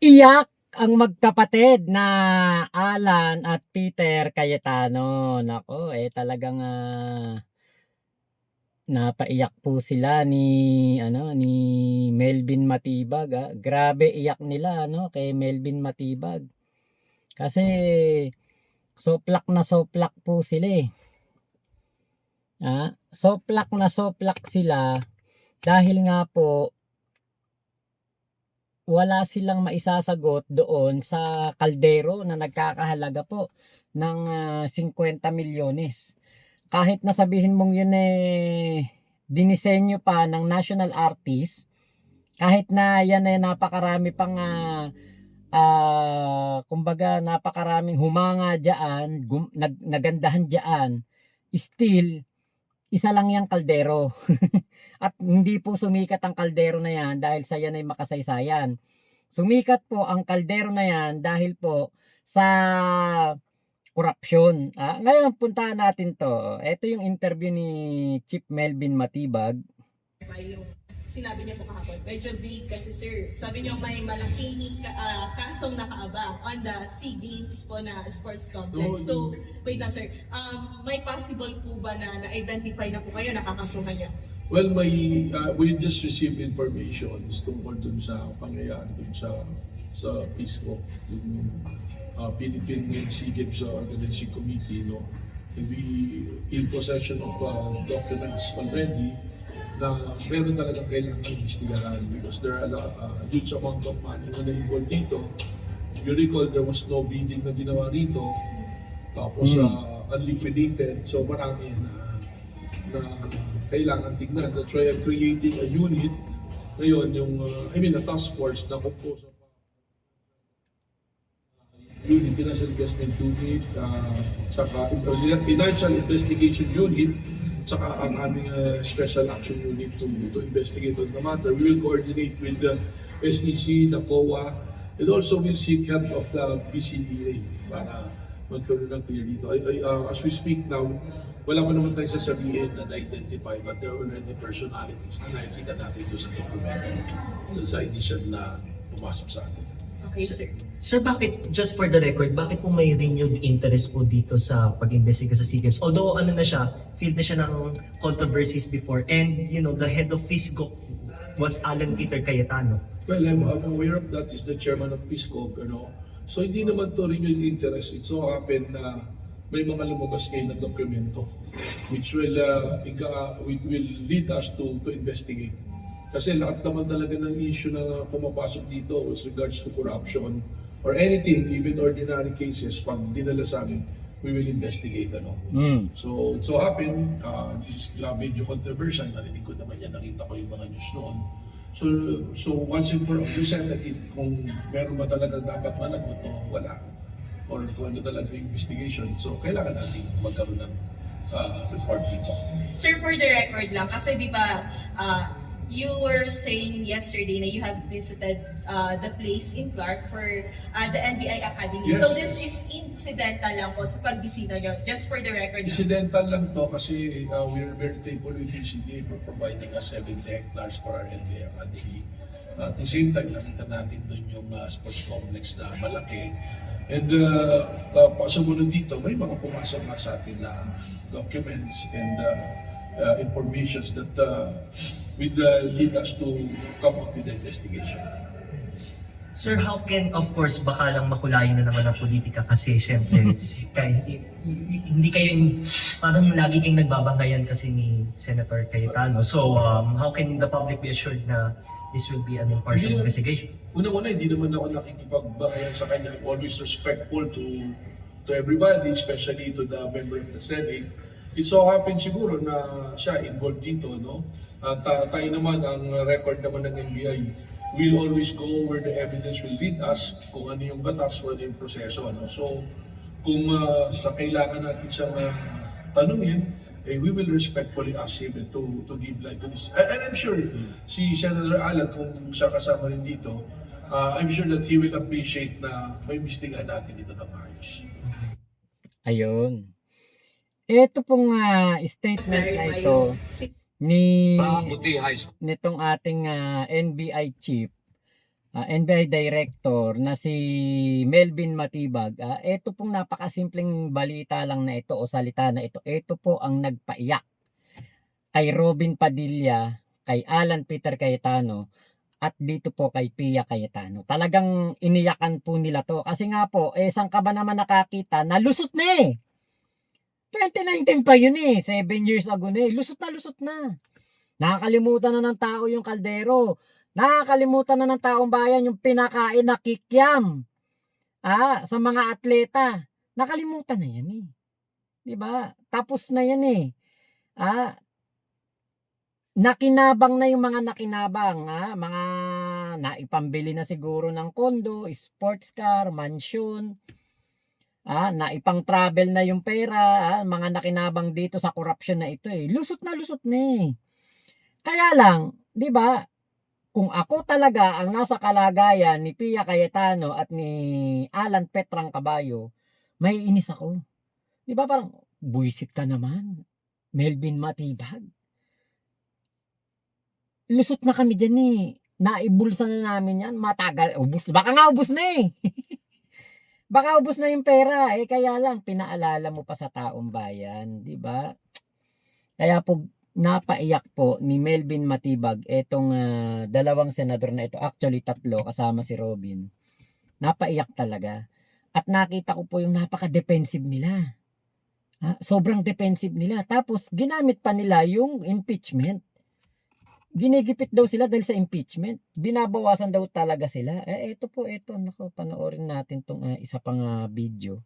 Iyak ang magkapatid na Alan at Peter Cayetano. Naku, talagang, napaiyak po sila ni Melvin Matibag, Grabe iyak nila kay Melvin Matibag. Kasi soplak na soplak po sila, Soplak na soplak sila dahil nga po wala silang maisasagot doon sa kaldero na nagkakahalaga po ng 50 milyones. Kahit na sabihin mong yun dinisenyo pa ng national artist, kahit na yan ay napakarami pang kumbaga napakaraming humanga diyan, nagandahan diyan, still isa lang yang kaldero. At hindi po sumikat ang kaldero na yan dahil sa yan ay makasaysayan. Sumikat po ang kaldero na yan dahil po sa korupsyon. Ngayon puntahan natin to. Ito yung interview ni Chief Melvin Matibag. Yung sinabi niya po kahapon, medyo vague kasi sir. Sabi niyo may malaking kasong nakaabang on the SEA Games po na sports complex. So, wait lang sir, may possible po ba na na-identify na po kayo, nakakasuhan niya? Well, we just received information tungkol dun sa pangyayari dun sa PISCO, yung Philippine Sea Games Organizing Committee, no? And we in possession of documents already na meron talagang kailangan investigahan because there are a huge amount of money na na-involved dito. You recall, there was no bidding na ginawa rito, tapos unliquidated, so marami na kailangan tignan. That's why I'm creating a unit ngayon, a task force na composed of unit, Financial Investment Unit, saka Financial Investigation Unit, saka ang aming Special Action Unit to investigate on the matter. We will coordinate with the SEC, the COA, and also we'll seek help of the PCDA para magkaroon ng clear dito. As we speak now, wala pa naman tayong sasabihin na na-identify, but there are already personalities na nakikita natin doon sa dokumento, sa edition na pumasok sa atin. Okay sir. Sir, bakit, just for the record, bakit po may renewed interest po dito sa pag-investiga sa SEA Games? Although field na siya ng controversies before, and the head of PISCO was Alan Peter Cayetano. Well, I'm aware of that. Is the chairman of PISCO, So hindi naman to renewed interest. It so happened na may mga lumabas ngayon na dokumento which will lead us to investigate. Kasi lahat naman talaga ng issue na pumapasok dito with regards to corruption or anything, even ordinary cases, pag dinala sa amin, we will investigate. So, it so happened, this is medyo controversial, narinig ko naman yan, nakita ko yung mga news noon. So once and for all, we settled it kung meron ba talaga dapat managot o wala. Or kung ano talaga yung investigation. So, kailangan natin magkaroon ng report dito. Sir, for the record lang, kasi di ba, you were saying yesterday na you have visited the place in Clark for the NBI Academy. Yes. So this is incidental lang po sa pagbisita nyo, just for the record. Incidental lang to kasi we are very thankful with PCDA for providing us 70 hectares for our NBI Academy. At the same time, nakita natin doon yung sports complex na malaki. And sumunod dito, may mga pumasok na sa atin na documents and informations that will lead us to come up with the investigation. Sir, how can, of course, baka lang makulayin na naman ang politika kasi syempre, hindi kayo, parang lagi kayong nagbabanggayan kasi ni Senator Cayetano. So, how can the public be assured na this will be an impartial investigation? Una-una, hindi naman ako nakikipagbakayan sa kanya. I'm always respectful to everybody, especially to the member of the Senate. It so happens siguro na siya involved dito, no? At tayo naman, ang record naman ng NBI, we'll always go where the evidence will lead us, kung ano yung batas, kung ano yung proseso. So, kung sa kailangan natin siyang tanungin, we will respectfully ask him to give light to this. And I'm sure si Senator Alan, kung siya kasama rin dito, I'm sure that he will appreciate na may imbestigahan natin dito ng ayos. Ayun. Ito pong statement na ito nitong ating NBI chief NBI Director na si Melvin Matibag, ito pong napakasimpleng balita lang na ito o salita na ito. Ito po ang nagpaiyak kay Robin Padilla, kay Alan Peter Cayetano, at dito po kay Pia Cayetano. Talagang iniyakan po nila to. Kasi nga po, saan ka ba naman nakakita na lusot na eh. 2019 pa yun eh. 7 years ago na eh. Lusot na. Nakakalimutan na ng tao yung kaldero. Nakakalimutan na ng taong bayan yung pinakain na kikiam. Sa mga atleta. Nakalimutan na yan eh. 'Di ba? Tapos na yan eh. Nakinabang na yung mga nakinabang, mga naipambili na siguro ng kondo, sports car, mansion, naipang travel na yung pera, mga nakinabang dito sa corruption na ito eh. Lusot na eh. Kaya lang, 'di ba? Kung ako talaga ang nasa kalagayan ni Pia Cayetano at ni Alan Petrang Caballo, may inis ako. 'Di ba parang buwisit ka naman, Melvin Matibag. Lusot na kami dyan eh. Naibulsa na namin yan. Matagal. Baka nga ubus na eh. Baka ubus na yung pera. Kaya lang, pinaalala mo pa sa taong bayan. Diba? Kaya po, napaiyak po ni Melvin Matibag etong dalawang senador na ito. Actually, 3 kasama si Robin. Napaiyak talaga. At nakita ko po yung napaka-defensive nila. Sobrang defensive nila. Tapos, ginamit pa nila yung impeachment. Ginigipit daw sila dahil sa impeachment. Binabawasan daw talaga sila. Ito. Naku, panoorin natin tong isa pang video.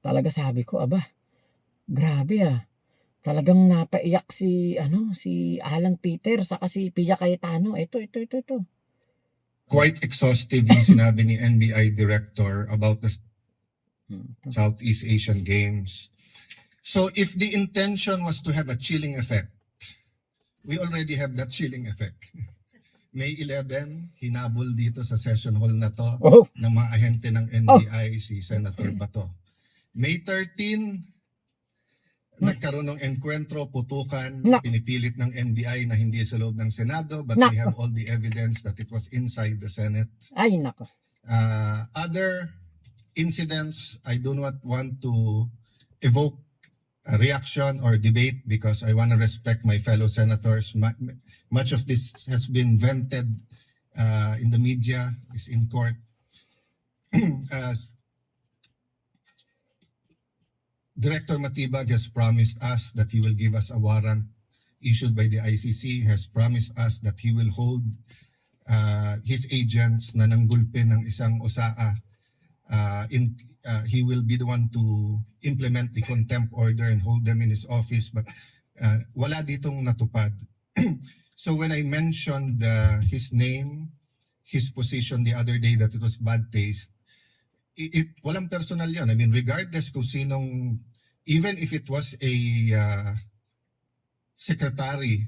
Talaga sabi ko, grabe Talagang napaiyak si Alan Peter saka si Pia Cayetano. Ito. Quite exhaustive yung sinabi ni NBI Director about the Southeast Asian Games. So if the intention was to have a chilling effect, we already have that chilling effect. May 11, hinabol dito sa session hall na to ng mga ahente ng NBI si Senator Bato. May 13, nagkaroon ng enkwentro, putukan, pinipilit ng NBI na hindi sa loob ng Senado, but we have all the evidence that it was inside the Senate. Ay, nako. Other incidents, I do not want to evoke a reaction or debate because I want to respect my fellow senators. Much of this has been vented in the media, is in court. Director Matibag has promised us that he will give us a warrant issued by the ICC, has promised us that he will hold his agents na nanggulpi ng isang OSAA. He will be the one to implement the contempt order and hold them in his office, but wala ditong natupad. So when I mentioned his name, his position the other day that it was bad taste, walang personal yan. I mean, regardless kung sinong, even if it was a secretary,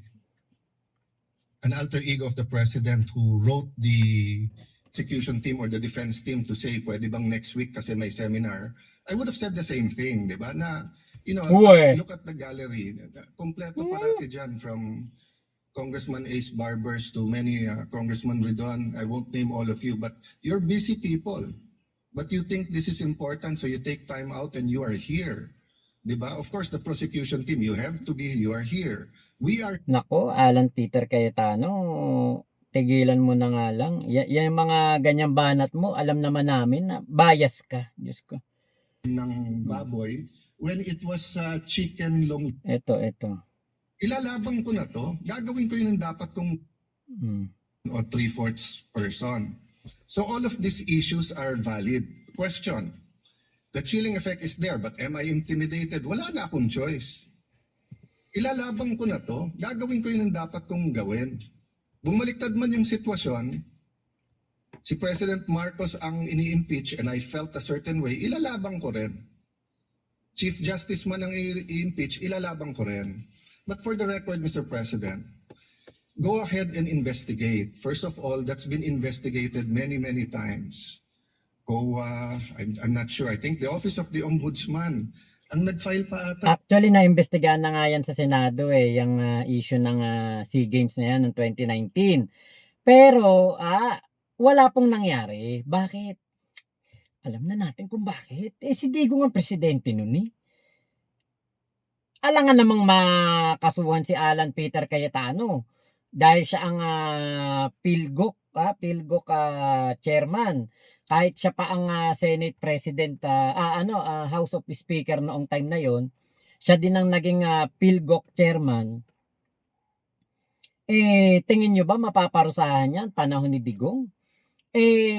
an alter ego of the president who wrote the execution team or the defense team to say, pwede bang next week kasi may seminar, I would have said the same thing, di ba? Na, look at the gallery. Kompleto parati dyan from Congressman Ace Barbers to many Congressman Ridon. I won't name all of you, but you're busy people. But you think this is important, so you take time out and you are here. Diba? Of course, the prosecution team, you are here. We are... Nako, Alan Peter Cayetano, tigilan mo na nga lang. Yan mga ganyang banat mo, alam naman namin na bias ka. Diyos ko. Ng baboy, when it was chicken long... Ito. Ilalabang ko na to, gagawin ko yun ang dapat kong... o 3/4 person. So all of these issues are valid. Question, the chilling effect is there, but am I intimidated? Wala na akong choice. Ilalabang ko na to, gagawin ko yun ang dapat kong gawin. Bumaliktad man yung sitwasyon, si President Marcos ang ini-impeach and I felt a certain way, ilalabang ko rin. Chief Justice man ang i-impeach, ilalabang ko rin. But for the record, Mr. President, go ahead and investigate. First of all, that's been investigated many, many times. COA, I'm not sure. I think the Office of the Ombudsman ang nag-file pa ata. Actually, na-imbestigahan na nga yan sa Senado yung issue ng SEA Games na yan noong 2019. Pero, wala pong nangyari. Bakit? Alam na natin kung bakit. Si Digong ang presidente nun eh. Alangan namang makasuhan si Alan Peter Cayetano dahil siya ang PhilGoc chairman. Kahit siya pa ang Senate President, House of Speaker noong time na yon, siya din ang naging PhilGoc chairman. Tingin nyo ba mapaparusahan yan panahon ni Digong?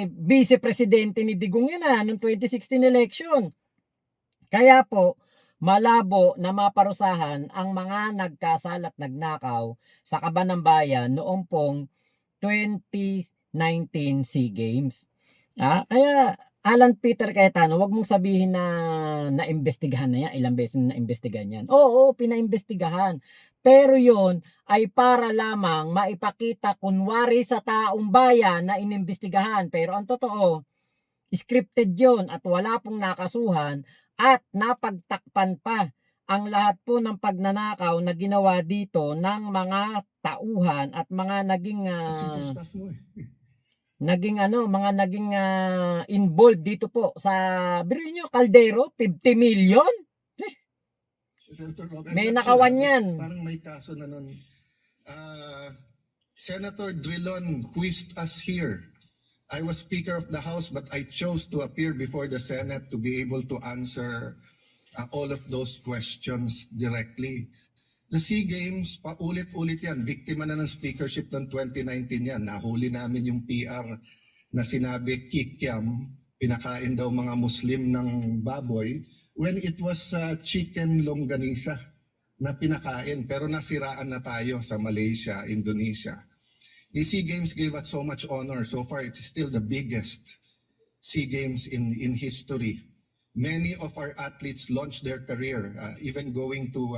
Vice Presidente ni Digong yan noong 2016 election. Kaya po, malabo na maparusahan ang mga nagkasal at nagnakaw sa Kaban ng Bayan noong pong 2019 SEA Games. Kaya Alan Peter Cayetano, wag mong sabihin na naimbestigahan na yan. Ilang beses na naimbestigahan yan. Oo, pinaimbestigahan. Pero yon ay para lamang maipakita kunwari sa taong bayan na inimbestigahan. Pero ang totoo, scripted yon at wala pong nakasuhan at napagtakpan pa ang lahat po ng pagnanakaw na ginawa dito ng mga tauhan at mga naging Chief of Staff mo mga naging involved dito po sa biro nyo, Caldero, 50 million. Senator Roque, May I'm nakawan sure, yan. Parang may kaso na nun. Senator Drilon quizzed us here. I was Speaker of the House, but I chose to appear before the Senate to be able to answer all of those questions directly. The SEA Games, paulit-ulit yan. Biktima na ng speakership ng 2019 yan. Nahuli namin yung PR na sinabi kikiam, pinakain daw mga Muslim ng baboy, when it was chicken longganisa na pinakain. Pero nasiraan na tayo sa Malaysia, Indonesia. The SEA Games gave us so much honor. So far, it is still the biggest SEA Games in history. Many of our athletes launched their career, even going to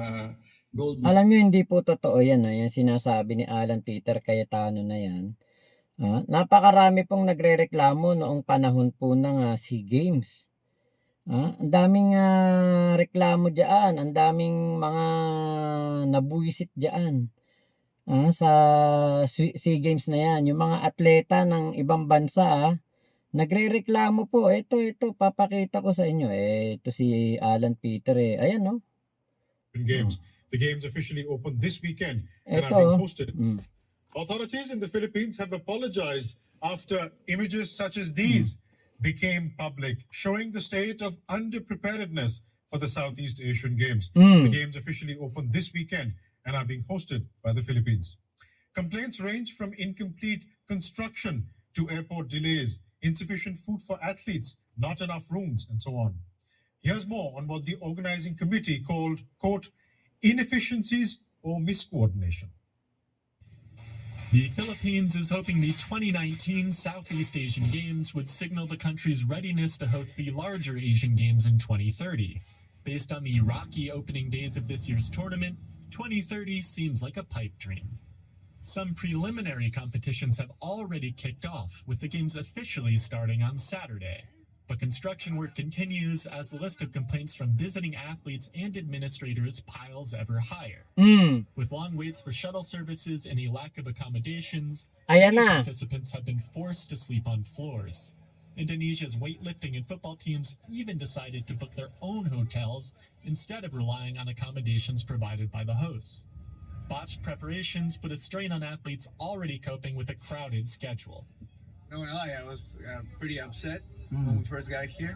gold. Alam nyo, hindi po totoo yan. Yan sinasabi ni Alan Peter Cayetano na yan. Napakarami pong nagrereklamo noong panahon po ng SEA Games. Ang daming reklamo dyan. Ang daming mga nabuwisit dyan. Sa SEA Games na yan. Yung mga atleta ng ibang bansa, nagrereklamo po. Ito, papakita ko sa inyo. Ito si Alan Peter. Ayan, no? Games. The games officially opened this weekend and are Ito. being hosted. Authorities in the Philippines have apologized after images such as these became public, showing the state of underpreparedness for the Southeast Asian Games. The games officially opened this weekend and are being hosted by the Philippines. Complaints range from incomplete construction to airport delays, insufficient food for athletes, not enough rooms, and so on. Here's more on what the organizing committee called, quote, inefficiencies or miscoordination. The Philippines is hoping the 2019 Southeast Asian Games would signal the country's readiness to host the larger Asian Games in 2030. Based on the rocky opening days of this year's tournament, 2030 seems like a pipe dream. Some preliminary competitions have already kicked off, with the games officially starting on Saturday. But construction work continues as the list of complaints from visiting athletes and administrators piles ever higher. With long waits for shuttle services and a lack of accommodations, Ayan many na. participants have been forced to sleep on floors. Indonesia's weightlifting and football teams even decided to book their own hotels instead of relying on accommodations provided by the hosts. Botched preparations put a strain on athletes already coping with a crowded schedule. No, I was pretty upset when we first got here.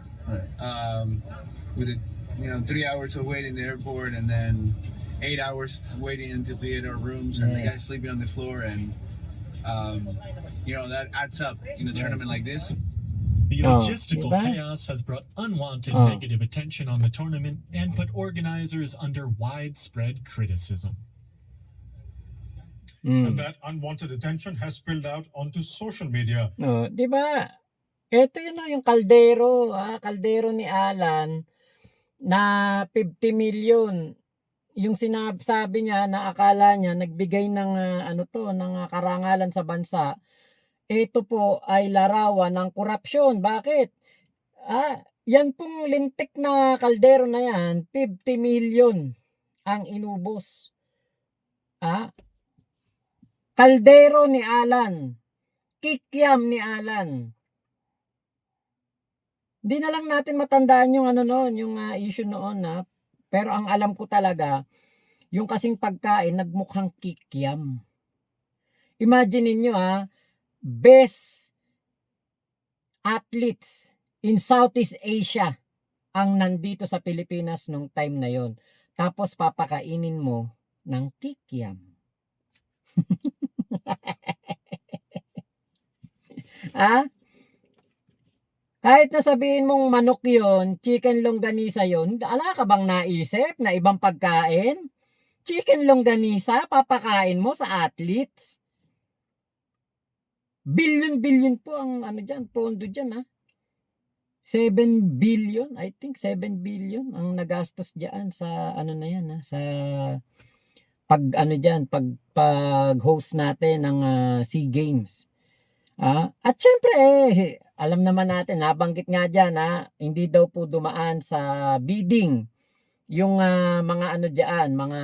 We did, 3 hours of waiting in the airport, and then 8 hours waiting until we get our rooms, and the guys sleeping on the floor, and that adds up in a tournament like this. The logistical diba? chaos has brought unwanted negative attention on the tournament and put organizers under widespread criticism. And that unwanted attention has spilled out onto social media. Di ba? Ito yun yung kaldero, kaldero ni Alan na 50 million. Yung sinabi niya na akala niya nagbigay ng ng karangalan sa bansa. Ito po ay larawan ng korupsyon. Bakit? Yan pong lintik na kaldero na yan, 50 million ang inubos. Kaldero ni Alan. kikiam ni Alan. Hindi na lang natin matandaan yung ano noon, yung issue noon na. Pero ang alam ko talaga, yung kasing pagkain nagmukhang kikiam. Imagine niyo best athletes in Southeast Asia ang nandito sa Pilipinas nung time na yon. Tapos papakainin mo ng kikiam. Kahit na sabihin mong manok yon, chicken longganisa yon, ala ka bang naisip na ibang pagkain? Chicken longganisa, papakain mo sa athletes? Billion po ang pondo dyan 7 billion, I think 7 billion ang nagastos diyan sa sa pag-host natin ng SEA Games. At syempre alam naman natin, nabanggit nga diyan hindi daw po dumaan sa bidding yung mga mga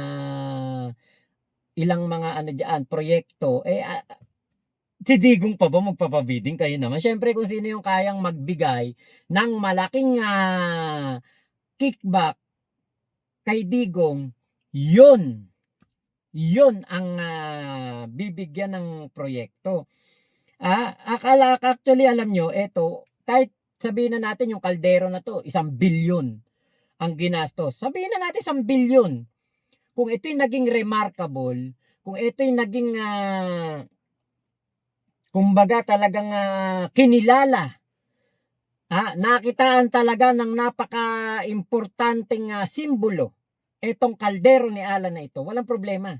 ilang mga proyekto. Si Digong pa ba magpapabidding? Kayo naman. Syempre kung sino yung kayang magbigay ng malaking kickback kay Digong, yun ang bibigyan ng proyekto. Actually alam nyo, kahit sabihin na natin yung kaldero na to, 1 billion ang ginastos. Sabihin na natin 1 billion. Kung ito'y naging remarkable, kung ito'y naging kumbaga talagang kinilala, nakitaan talaga ng napaka-importanteng simbolo itong kaldero ni Alan na ito, walang problema.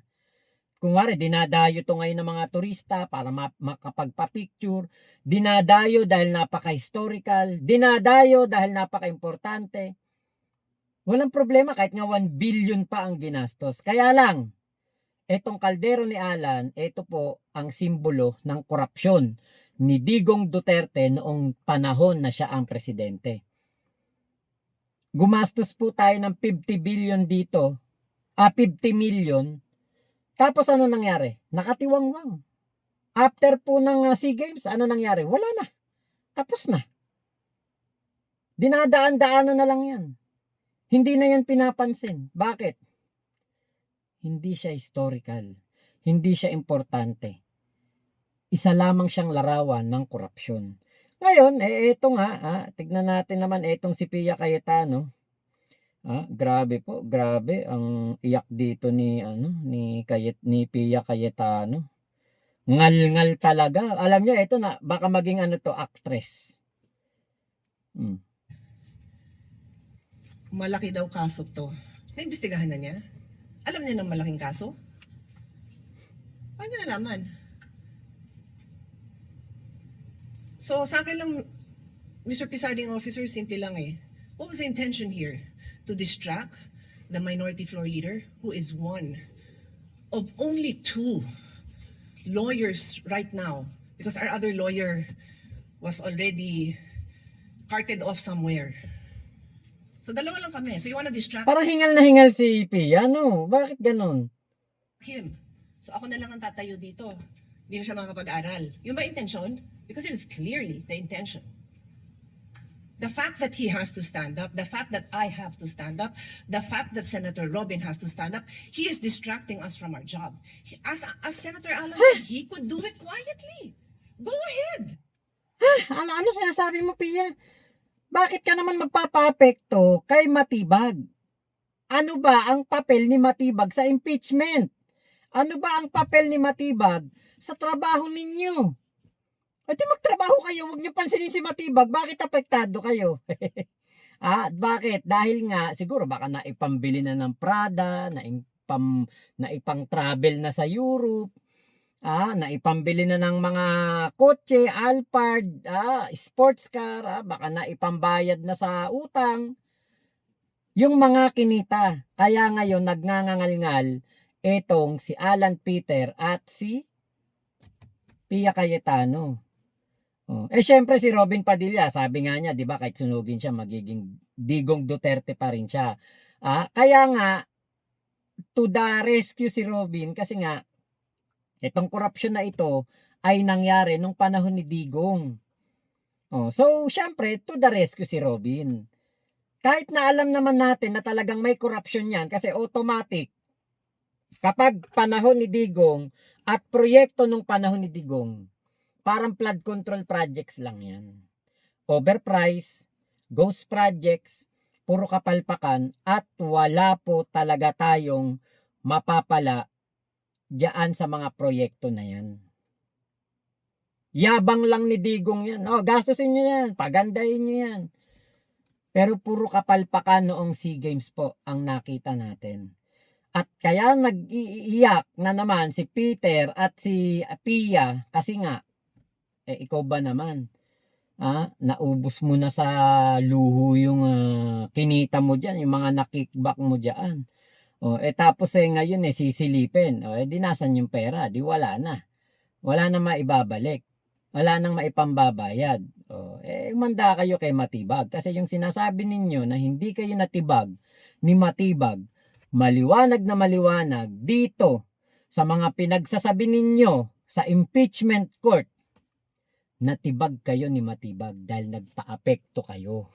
Kung wari, dinadayo to ngayon ng mga turista para makapagpa-picture, dinadayo dahil napaka-historical, dinadayo dahil napaka-importante. Walang problema kahit nga 1 billion pa ang ginastos. Kaya lang, etong kaldero ni Alan, ito po ang simbolo ng korupsyon ni Digong Duterte noong panahon na siya ang presidente. Gumastos po tayo ng 50 billion dito, 50 million. Tapos ano nangyari? Nakatiwangwang. After po ng SEA Games, ano nangyari? Wala na. Tapos na. Dinadaan-daanan na lang yan. Hindi na yan pinapansin. Bakit? Hindi siya historical. Hindi siya importante. Isa lamang siyang larawan ng korupsyon. Ngayon, ito nga, tignan natin naman itong si Pia Cayetano. Grabe po, grabe ang iyak dito ni Pia Cayetano. Ngal-ngal talaga. Alam niyo, ito na, baka maging actress. Malaki daw kaso to. Naimbestigahan na niya? Alam niya ng malaking kaso? Paano niya nalaman? So, sa akin lang, Mr. Presiding Officer, simple lang What was the intention here? To distract the minority floor leader, who is one of only 2 lawyers right now, because our other lawyer was already carted off somewhere. So, dalawa lang kami. So, you wanna distract Parang hingal na hingal si Pia, no? Bakit ganun? him. So, ako na lang ang tatayo dito. Hindi na siya makapag-aral. Yung ba intention? Because it is clearly the intention. The fact that he has to stand up, the fact that I have to stand up, the fact that Senator Robin has to stand up, he is distracting us from our job. As Senator Alan said, he could do it quietly. Go ahead. Ano sinasabi mo, Pia? Bakit ka naman magpapapekto kay Matibag? Ano ba ang papel ni Matibag sa impeachment? Ano ba ang papel ni Matibag sa trabaho ninyo? O di magtrabaho kayo, huwag niyo pansinin si Matibag, bakit apektado kayo? Bakit? Dahil nga, siguro baka naipambili na ng Prada, naipang-travel na sa Europe, naipambili na ng mga kotse, Alphard, sports car, baka naipambayad na sa utang. Yung mga kinita, kaya ngayon nagngangangal-ngal etong si Alan Peter at si Pia Cayetano. Syempre si Robin Padilla, sabi nga niya, 'di ba, kahit sunugin siya magiging Digong Duterte pa rin siya. Kaya nga to the rescue si Robin kasi nga itong korupsyon na ito ay nangyari nung panahon ni Digong. Oh, so, syempre, to the rescue si Robin. Kahit na alam naman natin na talagang may corruption yan kasi automatic, kapag panahon ni Digong at proyekto nung panahon ni Digong, parang flood control projects lang yan. Overprice, ghost projects, puro kapalpakan, at wala po talaga tayong mapapala diyan sa mga proyekto na yan. Yabang lang ni Digong yan. Oh, gastusin nyo yan, pagandahin nyo yan. Pero puro kapalpakan noong SEA Games po ang nakita natin. At kaya nag-iiyak na naman si Peter at si Pia kasi nga, ikaw ba naman? Naubos mo na sa luho yung kinita mo dyan, yung mga nakickback mo dyan. Tapos ngayon sisilipin. Di nasan yung pera? Di wala na. Wala na maibabalik. Wala nang maipambabayad. Manda kayo kay Matibag. Kasi yung sinasabi ninyo na hindi kayo natibag ni Matibag, maliwanag na maliwanag dito sa mga pinagsasabi ninyo sa impeachment court, natibag kayo ni Matibag dahil nagpa-apekto kayo.